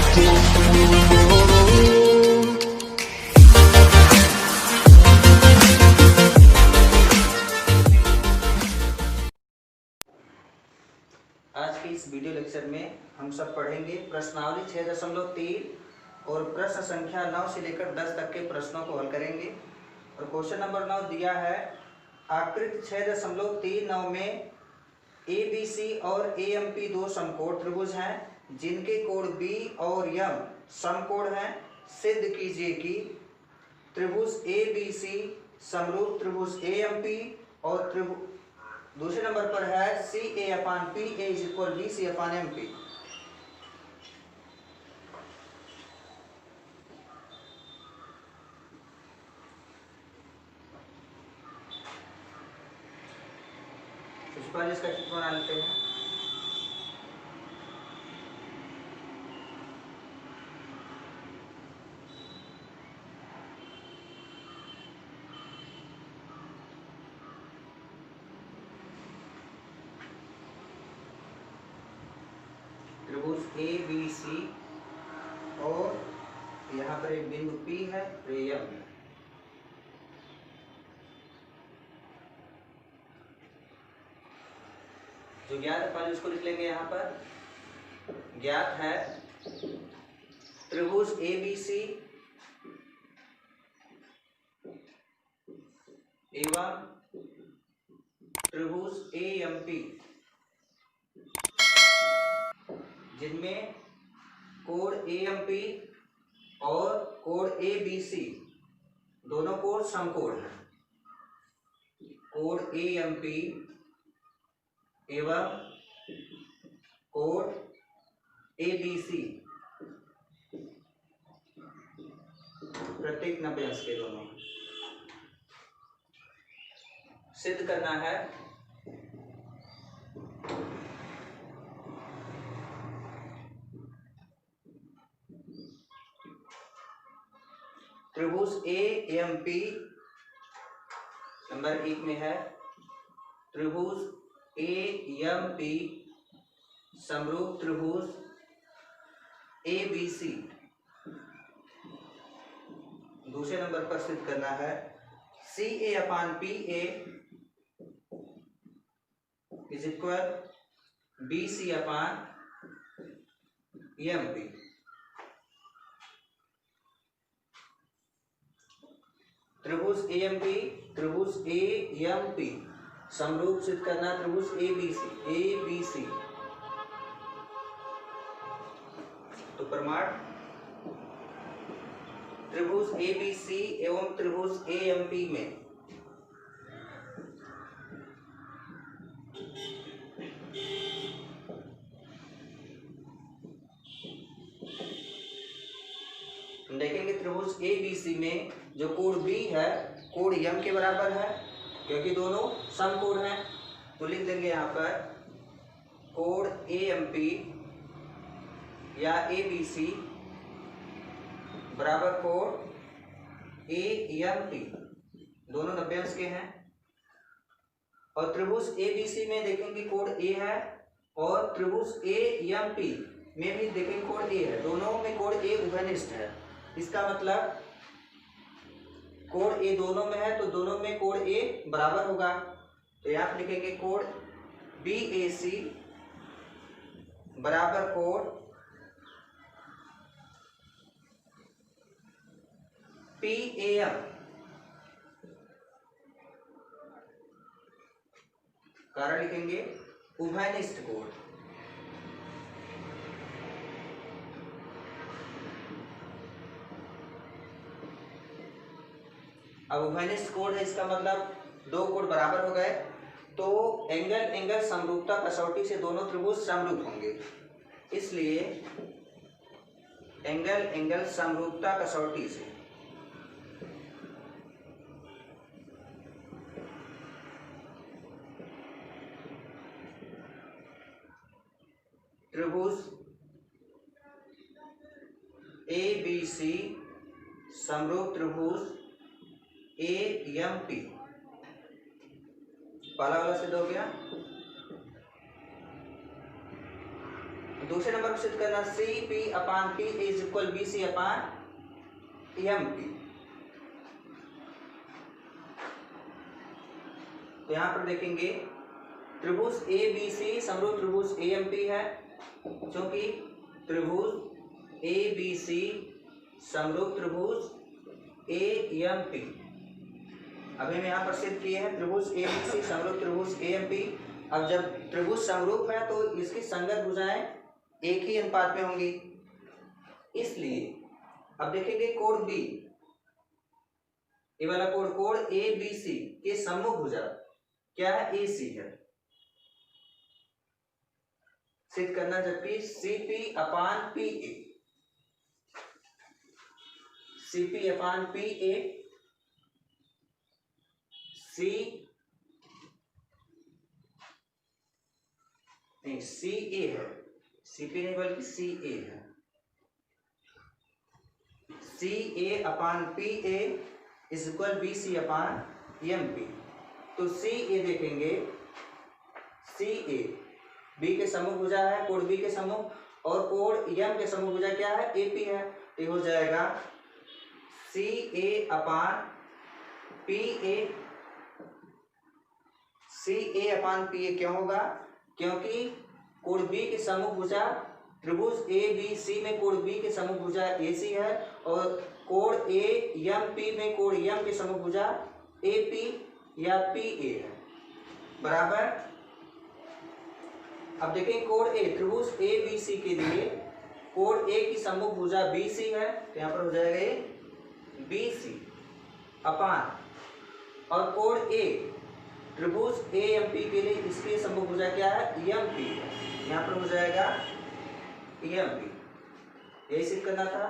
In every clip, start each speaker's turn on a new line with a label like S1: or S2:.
S1: आज के इस वीडियो लेक्चर में हम सब पढ़ेंगे प्रश्नावली 6.3 और प्रश्न संख्या 9 से लेकर 10 तक के प्रश्नों को हल करेंगे। और क्वेश्चन नंबर 9 दिया है, आकृति 6.39 में ABC और AMP दो समकोण त्रिभुज हैं जिनके कोण B और M समकोण हैं। सिद्ध कीजिए कि त्रिभुज ABC समरूप त्रिभुज AMP और दूसरे नंबर पर है CA/PA = BC/MP। सबसे पहले इसका चित्र बना लेते हैं। त्रिभुज ABC और यहाँ पर एक बिंदु P है, M है। जो ज्ञात है पहले उसको लिख लेंगे। यहाँ पर ज्ञात है त्रिभुज ABC एवं त्रिभुज AMP जिनमें कोण AMP और कोण ABC दोनों कोण समकोण हैं। कोण AMP एवं कोण ABC प्रत्येक 90 अंश के दोनों सिद्ध करना है। त्रिभुज AMP नंबर 1 में है, त्रिभुज AMP समरूप त्रिभुज ABC। दूसरे नंबर पर सिद्ध करना है CA/PA = BC/MP। त्रिभुज AMP समरूप सिद्ध करना त्रिभुज ABC। तो प्रमाण त्रिभुज ABC एवं त्रिभुज AMP में हम देखेंगे त्रिभुज ABC में जो कोण B है कोण M के बराबर है, क्योंकि दोनों समकोण हैं। तो लिख देंगे यहाँ पर कोण AMP या ABC बराबर कोण AMP, दोनों 90 अंश के हैं। और त्रिभुज ABC में देखेंगे कोण A है और त्रिभुज AMP में भी देखेंगे कोण A है, दोनों में कोण A उभयनिष्ठ है। इसका मतलब कोण A दोनों में है तो दोनों में कोण A बराबर होगा। तो यहाँ पर लिखेंगे कोण BAC बराबर कोण PAM। कारण लिखेंगे उभयनिष्ठ कोण। अब उभयनिष्ठ कोण है, इसका मतलब दो कोण बराबर हो गए तो एंगल समरूपता कसौटी से दोनों त्रिभुज समरूप होंगे। इसलिए एंगल समरूपता कसौटी से त्रिभुज ABC समरूप त्रिभुज AMP पहला वाला सिद्ध हो गया। दूसरे नंबर पर सिद्ध करना C P upon P is equal B C upon M P. तो यहां पर देखेंगे त्रिभुज ए बी सी समरूप त्रिभुज ए एम पी है, क्योंकि त्रिभुज ए बी सी समरूप त्रिभुज ए एम पी अभी हम यहाँ पर सिद्ध किए हैं त्रिभुज ए बी सी समरूप त्रिभुज ए एम पी। अब जब त्रिभुज समरूप है तो इसकी संगत भुजाएं एक ही अनुपात में होंगी, इसलिए अब देखेंगे कोण बी, ये वाला कोण कोण ए बी सी के सम्मुख भुजा क्या है, ए सी है, सिद्ध करना। जबकि C P upon P A, C P upon P A, C नहीं सी ए है, सी पी नहीं बल्कि सी ए है, C A upon P A is equal B C upon M P. तो सी ए देखेंगे, सी ए बी के समूह भुजा है, कोण बी के समूह, और कोण एम के समूह भुजा क्या है, ए पी है। तो हो जाएगा सी A upon P A, C A upon P ए क्यों होगा, क्योंकि कोण बी के समूह भुजा त्रिभुज ए बी सी में कोण बी के समूह भुजा ए सी है, और कोण ए एम पी में कोण एम के समूह भुजा ए पी या पी ए है, बराबर। अब देखें कोण ए, त्रिभुज ए बी सी के लिए कोण ए की सम्मुख भुजा बी सी है, तो यहाँ पर हो जाएगा ये बी सी अपान, और कोण ए त्रिभुज ए एम पी के लिए इसकी सम्मुख भुजा क्या है, एम पी है, यहाँ पर हो जाएगा एम पी। यही सिद्ध करना था।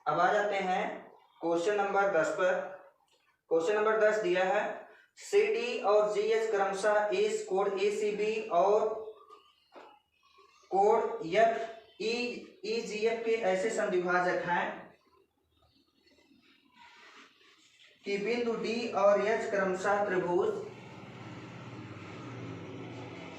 S1: अब आ जाते हैं क्वेश्चन नंबर 10 पर। क्वेश्चन नंबर 10 दिया है सी डी और जी एच क्रमशः इस कोण ए सी बी और कोण एफ ई जी एफ के ऐसे समद्विभाजक हैं कि बिंदु डी और एच क्रमशः त्रिभुज,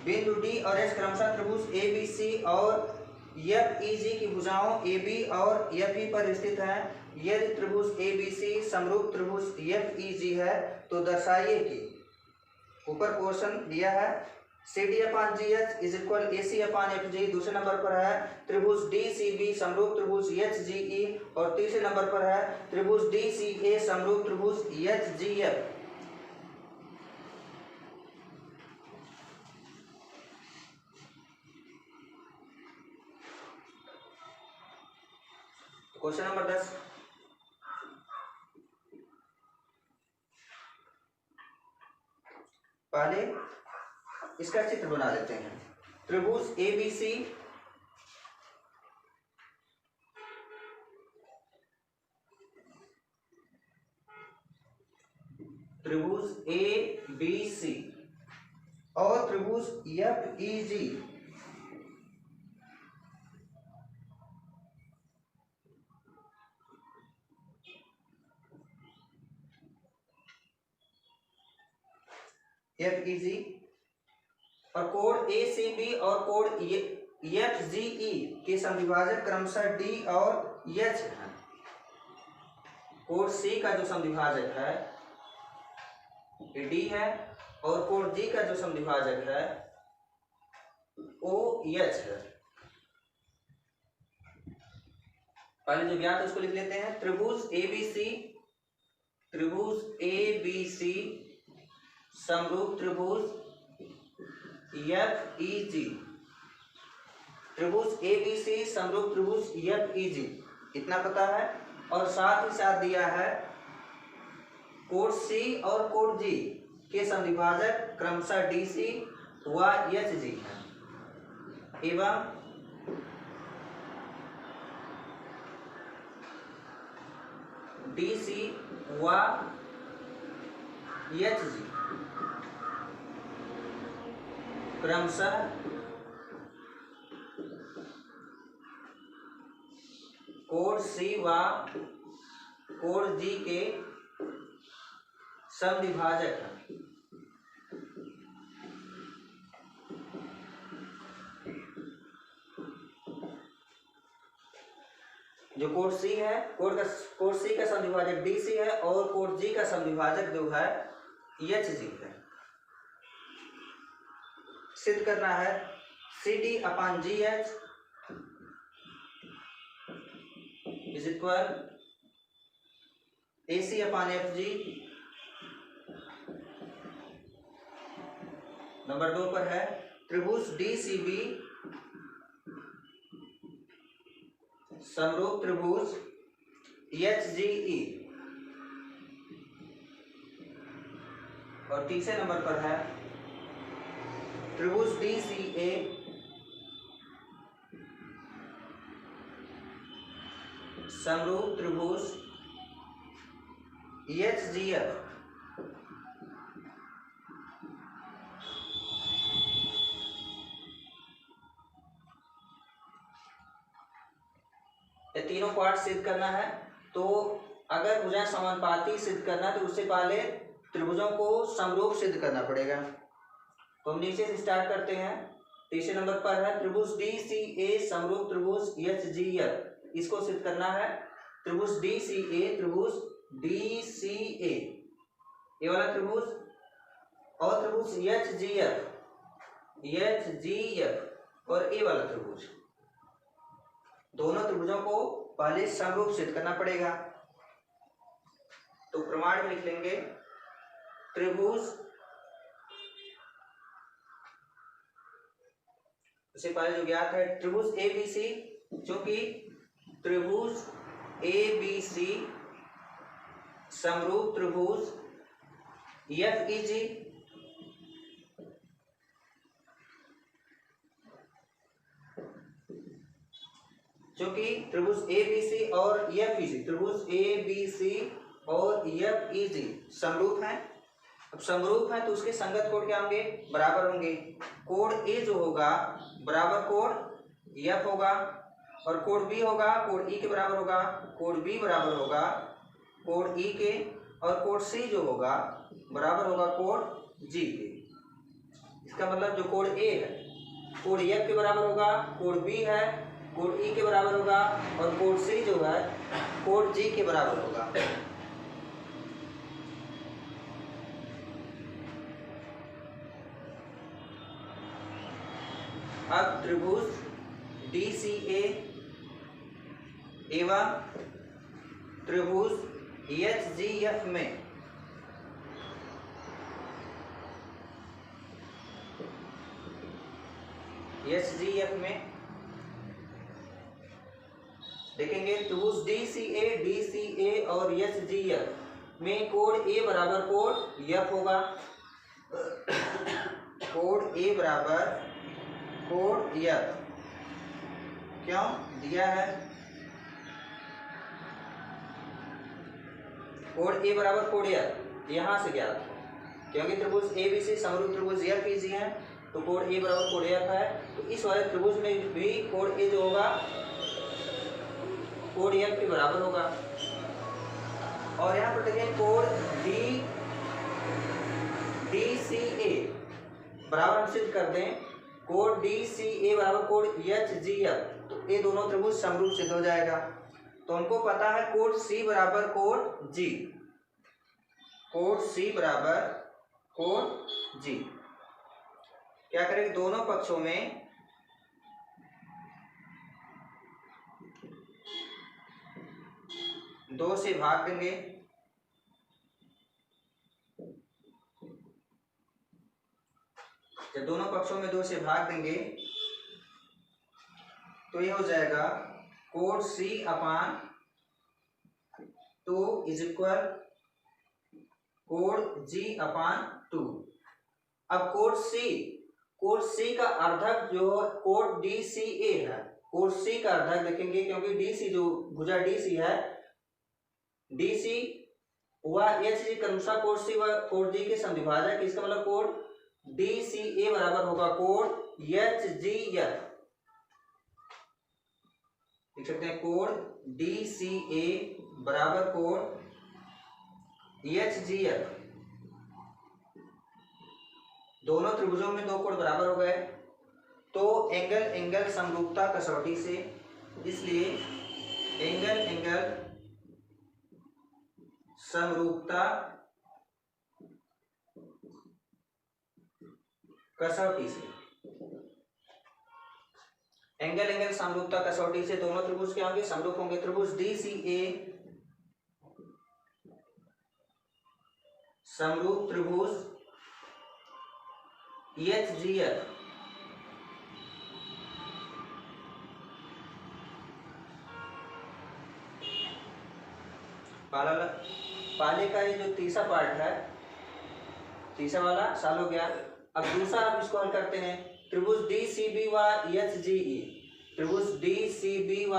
S1: बिंदु डी और एच क्रमशः त्रिभुज ए बी सी और एफ ई जी की भुजाओं ए बी और एफ ई पर स्थित है। यदि त्रिभुज ए बी सी समरूप त्रिभुज एफ ई जी है तो दर्शाइए कि, ऊपर क्वेश्चन दिया है C D upon G H is equal A C upon F G, दूसरे नंबर पर है त्रिभुज डी सी बी समरूप त्रिभुज एच जी ई, और तीसरे नंबर पर है त्रिभुज डी सी ए समरूप त्रिभुज H G F. Question number 10 पहले इसका चित्र बना लेते हैं। त्रिभुज ए बी सी त्रिभुज ए बी सी और त्रिभुज एफ ई जी, एफ ई जी, और कोण ए सी बी और कोण एफ जी ई के समद्विभाजक क्रमशः डी और एच है। कोण सी का जो समद्विभाजक है ये डी है, और कोण जी का जो समद्विभाजक है ओ एच है। पहले जो ज्ञात है उसको लिख लेते हैं। त्रिभुज ए बी सी, त्रिभुज ए बी सी समरूप त्रिभुज एफ ई जी, त्रिभुज ए बी सी समरूप त्रिभुज एफ ई जी, इतना पता है। और साथ ही साथ दिया है कोण सी और कोण जी के समद्विभाजक क्रमशः डी सी व एच जी है, एवं डी सी व एच जी क्रमशः कोण सी व कोण जी के समद्विभाजक जो कोड सी है, कोड सी का समद्विभाजक डी सी है और कोड जी का समद्विभाजक जो है एच जी है। सिद्ध करना है C D upon G H is equal A C upon F G. Number 2 पर है त्रिभुज डी सी बी समरूप त्रिभुज एच जी ई। और तीसरे नंबर पर है त्रिभुज डी सी ए समरूप त्रिभुज एच जी एफ। ये तीनों पार्ट सिद्ध करना है। तो अगर भुजाएं समानुपाती सिद्ध करना है तो उससे पहले त्रिभुजों को समरूप सिद्ध करना पड़ेगा। तो हम नीचे से स्टार्ट करते हैं। तीसरे नंबर पर है त्रिभुज डी सी ए समरूप त्रिभुज एच जी एफ। इसको सिद्ध करना है। त्रिभुज डी सी ए, त्रिभुज डी सी ए ये वाला त्रिभुज और त्रिभुज एच जी एफ और ए वाला त्रिभुज, दोनों त्रिभुजों को पहले समरूप सिद्ध करना पड़ेगा। तो प्रमाण में लिख लेंगे त्रिभुज, उससे पहले जो ज्ञात है त्रिभुज ए बी सी, क्योंकि त्रिभुज ए बी सी समरूप त्रिभुज एफ ई जी क्योंकि त्रिभुज ए बी सी और एफ ई जी, त्रिभुज ए बी सी और एफ ई जी समरूप हैं। अब समरूप है तो उसके संगत कोण क्या होंगे? बराबर होंगे। कोण ए जो होगा बराबर कोण एफ होगा और कोण बी होगा कोण ई के बराबर होगा, कोण बी बराबर होगा कोण ई के, और कोण सी जो होगा बराबर होगा कोण जी के। इसका मतलब जो कोण ए है कोण एफ के बराबर होगा, कोण बी है कोण ई के बराबर होगा और कोण सी जो है कोण जी के बराबर होगा। अब त्रिभुज डी सी ए एवं त्रिभुज एच जी एफ में देखेंगे त्रिभुज डी सी ए और एच जी एफ में कोण ए बराबर कोण एफ होगा। कोण ए बराबर कोण एफ क्यों दिया है? कोण ए बराबर कोण एफ यहां से ज्ञात है क्योंकि त्रिभुज ए बी सी समरूप त्रिभुज एफ ई जी है, तो कोण ए बराबर कोण एफ है। तो इस वाले त्रिभुज में भी कोण ए जो होगा कोण एफ के बराबर होगा। और यहाँ पर देखें कोण डी सी ए बराबर हम सिद्ध कर दें कोण डी सी ए बराबर कोण एच जी एफ, तो ये दोनों त्रिभुज समरूप सिद्ध हो जाएगा। तो हमको पता है कोण सी बराबर कोण जी, कोण सी बराबर कोण जी। क्या करेंगे? दोनों पक्षों में दो से भाग देंगे। जब दोनों पक्षों में 2 से भाग देंगे तो ये हो जाएगा कोण सी अपान 2 इज इक्वल कोण जी अपान 2। अब कोण सी का अर्धक जो कोण डी सी ए है, कोण सी का अर्धक देखेंगे क्योंकि डी सी जो भुजा डी सी है, डी सी हुआ एच जी क्रमशः कोण सी व कोण जी के समद्विभाजक। इसका मतलब कोण डी सी ए बराबर होगा कोण एच जी एफ। लिख सकते हैं कोण डी सी ए बराबर कोण एच जी एफ। दोनों त्रिभुजों में दो कोण बराबर हो गए, तो एंगल एंगल समरूपता कसौटी से, इसलिए एंगल एंगल समरूपता कसौटी से, एंगल एंगल समरूपता कसौटी से दोनों त्रिभुज क्या होंगे, समरूप होंगे। त्रिभुज DCA समरूप त्रिभुज EHGF पाले का ये जो तीसरा पार्ट है, तीसरा वाला सॉल्व हो गया। अब दूसरा हम इसको हल करते हैं। त्रिभुज DCB व EHGE, त्रिभुज DCB व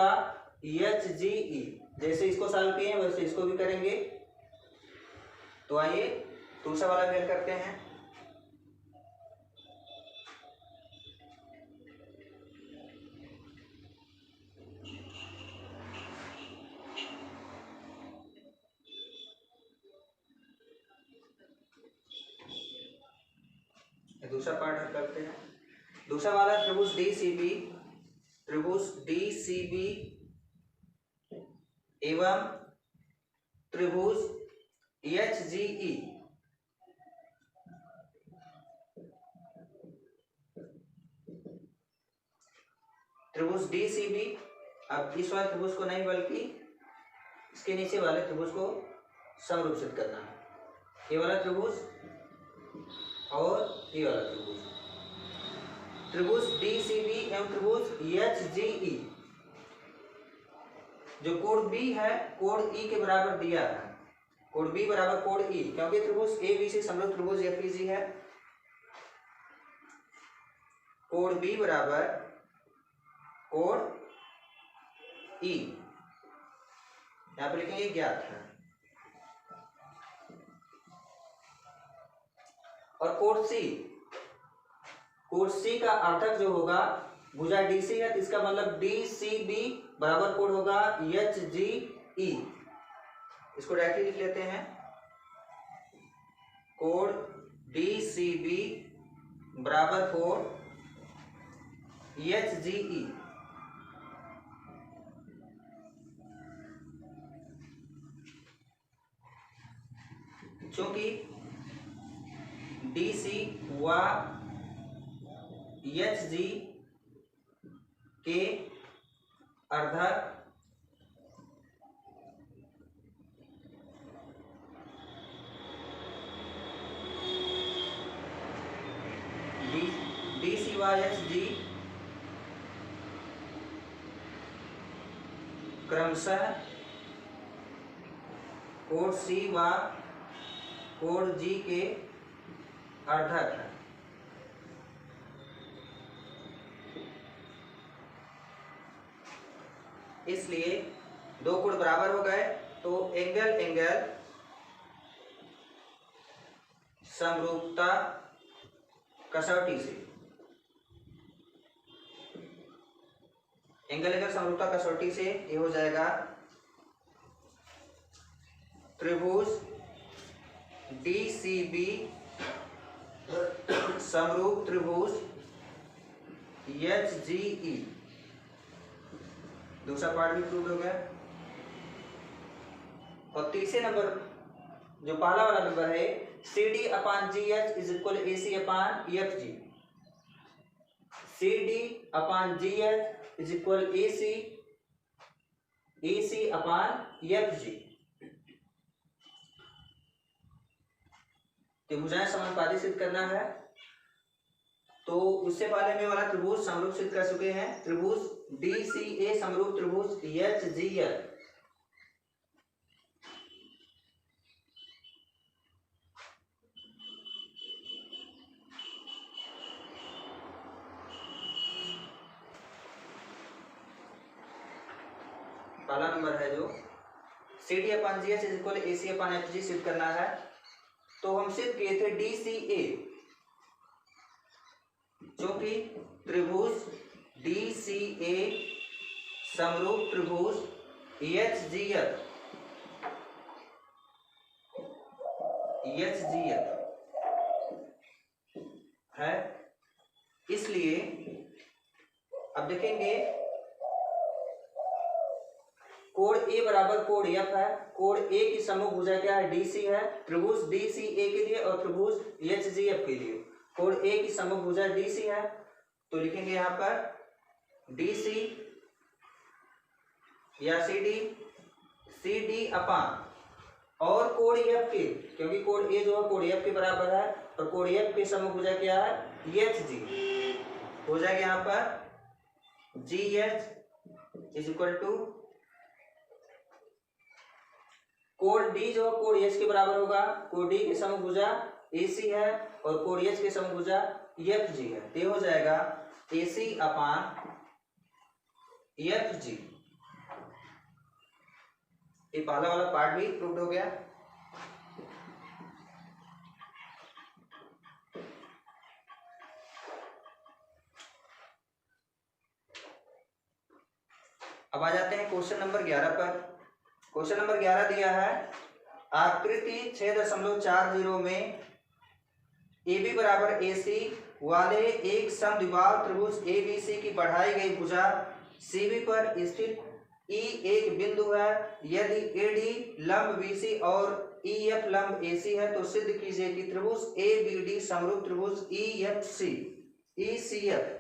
S1: EHGE, जैसे इसको सॉल्व किए हैं वैसे इसको भी करेंगे। तो आइए दूसरा वाला हल करते हैं। दूसरा पार्ट हल करते हैं। दूसरा वाला त्रिभुज DCB एवं त्रिभुज EHGE, त्रिभुज DCB, अब इस वाले त्रिभुज को नहीं बल्कि इसके नीचे वाले त्रिभुज को समरूपसित करना है। ये वाला त्रिभुज और ये वाला त्रिभुज, त्रिभुज DCB एवं त्रिभुज EHGE, जो कोण B है कोण E के बराबर दिया है, कोण B बराबर कोण E, क्योंकि त्रिभुज ABC समरूप त्रिभुज FEG है। कोण B बराबर कोण E, यहां पर लिखेंगे ज्ञात है। और कोण C का अर्थक जो होगा भुजा DC है, तो इसका मतलब DCB बराबर कोण होगा EHGE। इसको डायरेक्टली लिख लेते हैं, कोण DCB बराबर कोण EHGE। चूंकि DC व EHG के अर्धक DC व EHG क्रमशः कोण C व कोण G के अर्धक है। इसलिए दो कोण बराबर हो गए, तो एंगल एंगल समरूपता कसौटी से, एंगल एंगल समरूपता कसौटी से ये हो जाएगा त्रिभुज DCB समरूप त्रिभुज EHGE। दूसरा पार्ट भी प्रूव हो गया। और तीसरे नंबर जो पहला वाला नंबर है CD/GH is equal AC upon EFG, CD/GH is equal AC upon EFG। त्रिभुजाएं समानुपाती सिद्ध करना है, तो उससे पहले में वाला त्रिभुज समरूप सिद्ध कर चुके हैं। त्रिभुज DCA समरूप त्रिभुज EHGL, पहला नंबर है जो CD/GH इज इक्वल AC/FG सिद्ध करना है। तो हम सिद्ध किए थे DCA, क्योंकि त्रिभुज DCA समरूप त्रिभुज EHGF है, इसलिए अब देखेंगे कोण ए बराबर कोण एफ है। कोण ए की सम्मुख भुजा क्या है? डीसी है। त्रिभुज डीसी ए के लिए और त्रिभुज एच जी एफ के लिए कोण ए की सम्मुख भुजा डीसी है, तो लिखेंगे यहाँ पर डीसी या सी डी अपान और कोण एफ के, क्योंकि कोण ए जो है कोण एफ के बराबर है और कोण एफ के सम्मुख भुजा क्या है? H G. हो जाएगा यहाँ पर G H is equal to कोण डी जो कोण एच के बराबर होगा। कोण डी के सम्मुख भुजा AC है और कोण एच के सम्मुख भुजा FG है, तो हो जाएगा AC अपान FG। ये पहला वाला पार्ट भी प्रूव हो गया। अब आ जाते हैं क्वेश्चन नंबर 11 पर। क्वेश्चन नंबर 11 दिया है आकृति 6.40 में AB बराबर AC वाले एक समद्विबाहु त्रिभुज ABC की बढ़ाई गई भुजा CB पर स्थित E एक बिंदु है। यदि AD लंब BC और EF लंब AC है तो सिद्ध कीजिए कि त्रिभुज ABD समरूप त्रिभुज ECF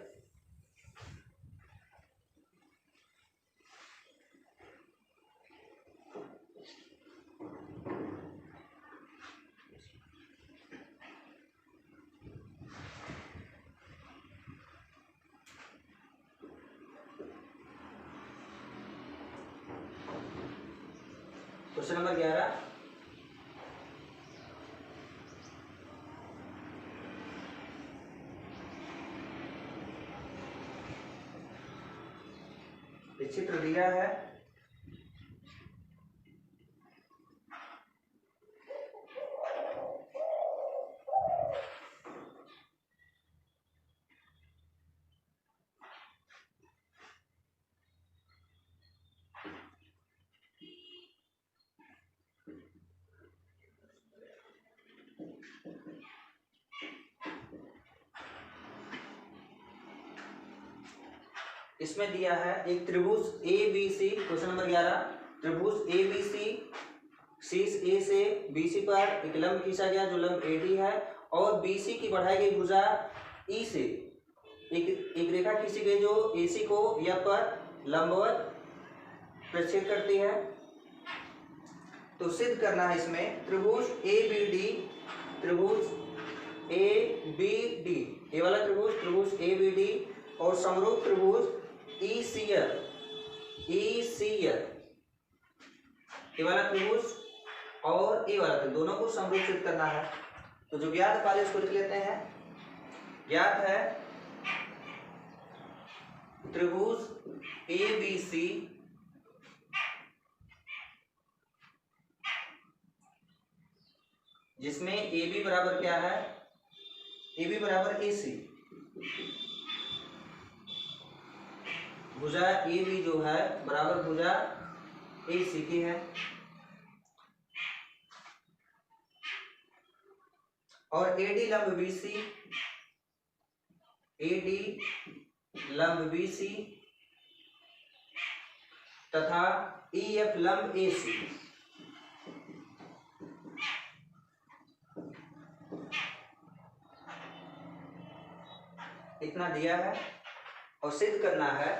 S1: क्वेश्चन नंबर 11 चित्र दिया है। इसमें दिया है एक त्रिभुज ABC। क्वेश्चन नंबर 11 त्रिभुज ABC शीर्ष A से BC पर एक लंब खींचा गया जो लंब AD है और BC की बढ़ाई गई भुजा E से एक रेखा खींची गई जो AC को F पर लंबवत प्रक्षेप करती है। तो सिद्ध करना है इसमें त्रिभुज ABD ये वाला त्रिभुज ABD और समरूप त्रिभुज ECF ये वाला त्रिभुज और ये वाला त्रिभुज दोनों को समरूप सिद्ध करना है। तो जो ज्ञात है पहले उसको लिख लेते हैं। ज्ञात है त्रिभुज ABC जिसमें AB बराबर क्या है? AB बराबर AC। भुजा AB जो है बराबर भुजा AC की है और AD लंब BC तथा EF लंब AC इतना दिया है और सिद्ध करना है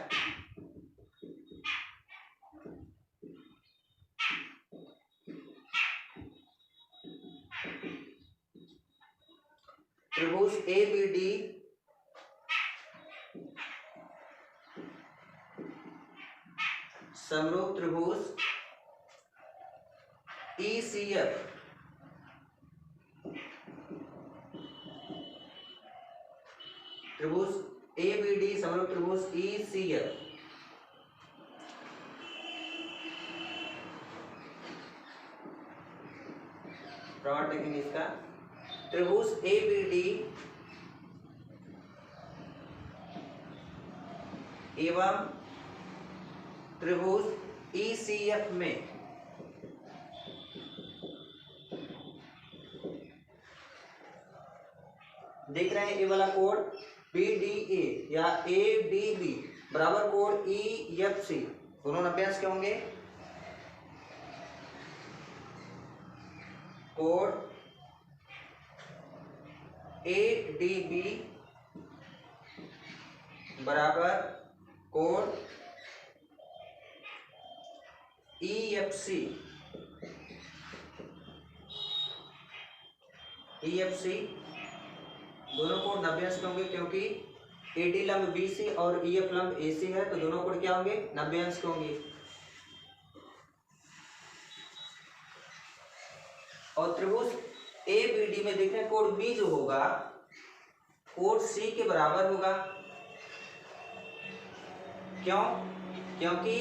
S1: त्रिभुज ABD समरूप त्रिभुज ECF त्रिभुज ABD समरूप त्रिभुज ECF प्रमाण देखेंगे इसका। त्रिभुज ABD एवं त्रिभुज ECF में देख रहे हैं ये वाला कोड BDA या ADB बराबर कोड EFC, दोनों 90 अंश के होंगे। कोड ADB बराबर कोड EFC दोनों कोड 90 अंश के होंगे, क्योंकि AD लंब BC और EF लंब AC है, तो दोनों कोड क्या होंगे? 90 अंश के होंगे। और त्रिभुज ABD में देखें कोड B जो होगा कोड C के बराबर होगा। क्यों? क्योंकि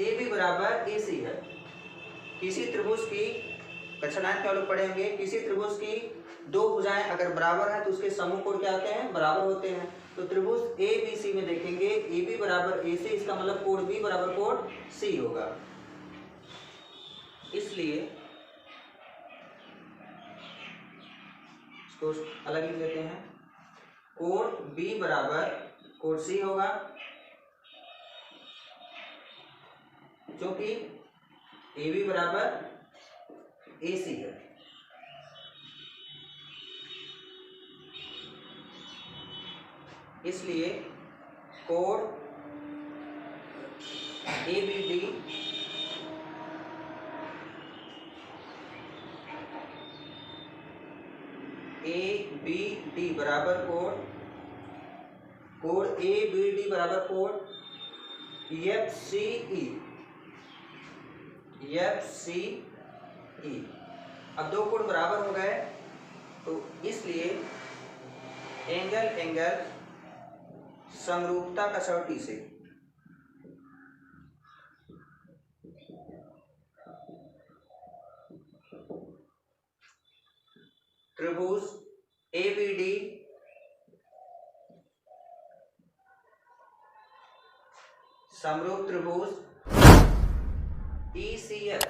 S1: AB बराबर AC है। किसी त्रिभुज की कक्षा 9 के लोग पढ़े होंगे, किसी त्रिभुज की दो भुजाएं अगर बराबर है तो उसके समूह कोड क्या होते हैं? बराबर होते हैं। तो त्रिभुज ABC में देखेंगे AB बराबर AC, इसका मतलब कोड B बराबर कोड C होगा। इसलिए इसको अलग लिख लेते हैं, कोड B बराबर कोड C होगा, क्योंकि AB बराबर AC है। इसलिए कोड ABD बराबर कोड ABD बराबर कोड FCE। अब दो कोड बराबर हो गए, तो इसलिए एंगल समरूपता कसौटी से त्रिभुज ABD समरूप त्रिभुज ECF